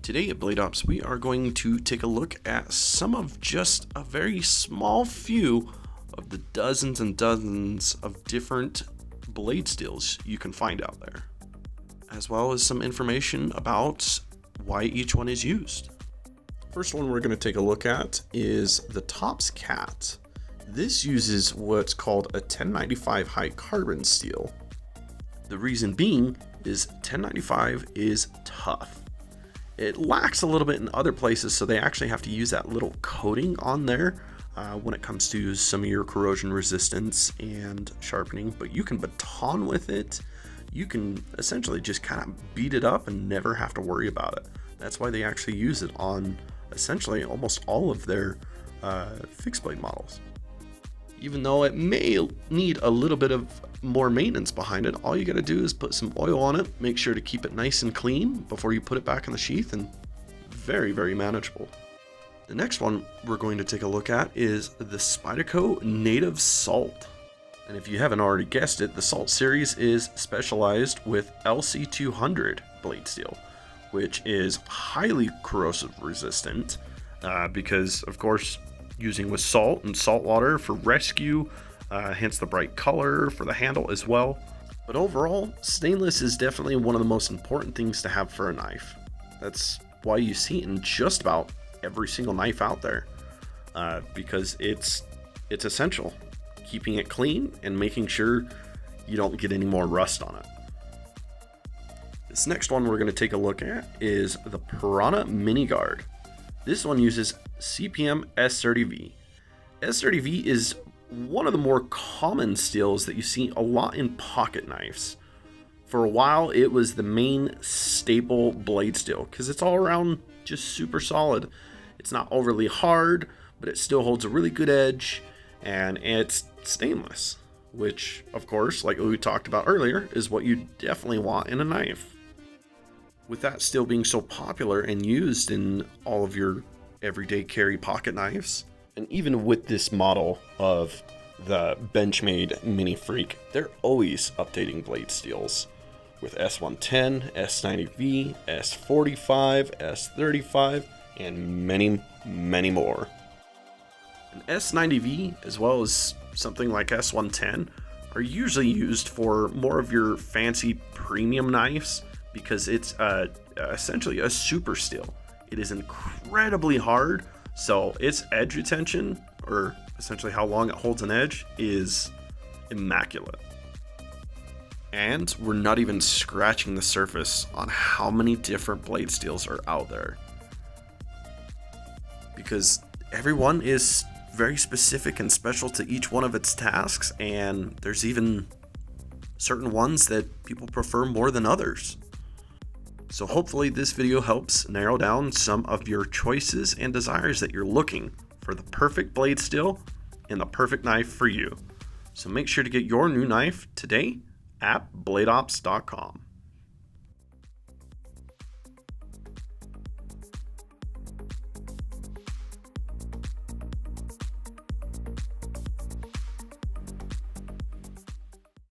Today at BladeOps, we are going to take a look at some of just a very small few of the dozens and dozens of different blade steels you can find out there, as well as some information about why each one is used. First one we're going to take a look at is the Topz Cat. This uses what's called a 1095 high carbon steel. The reason being is 1095 is tough. It lacks a little bit in other places, so they actually have to use that little coating on there when it comes to some of your corrosion resistance and sharpening, but you can baton with it. You can essentially just kind of beat it up and never have to worry about it. That's why they actually use it on essentially almost all of their fixed blade models. Even though it may need a little bit of more maintenance behind it, all you got to do is put some oil on it, make sure to keep it nice and clean before you put it back in the sheath, and very, very manageable. The next one we're going to take a look at is the Spyderco Native Salt. And if you haven't already guessed it, the Salt series is specialized with LC200 blade steel, which is highly corrosive resistant because, of course, using with salt and salt water for rescue, hence the bright color for the handle as well. But overall, stainless is definitely one of the most important things to have for a knife. That's why you see it in just about every single knife out there, because it's essential, keeping it clean and making sure you don't get any more rust on it. This next one we're going to take a look at is the Piranha Mini Guard. This one uses CPM S30V. S30V is one of the more common steels that you see a lot in pocket knives. For a while, it was the main staple blade steel because it's all around just super solid. It's not overly hard, but it still holds a really good edge, and it's stainless, which, of course, like we talked about earlier, is what you definitely want in a knife. With that steel being so popular and used in all of your everyday carry pocket knives, and even with this model of the Benchmade Mini Freak, they're always updating blade steels with S110, S90V, S45, S35, and many, many more. An S90V, as well as something like S110, are usually used for more of your fancy premium knives, because it's essentially a super steel. It is incredibly hard, so its edge retention, or essentially how long it holds an edge, is immaculate. And we're not even scratching the surface on how many different blade steels are out there, because everyone is very specific and special to each one of its tasks, and there's even certain ones that people prefer more than others. So hopefully this video helps narrow down some of your choices and desires that you're looking for the perfect blade steel and the perfect knife for you. So make sure to get your new knife today at BladeOps.com.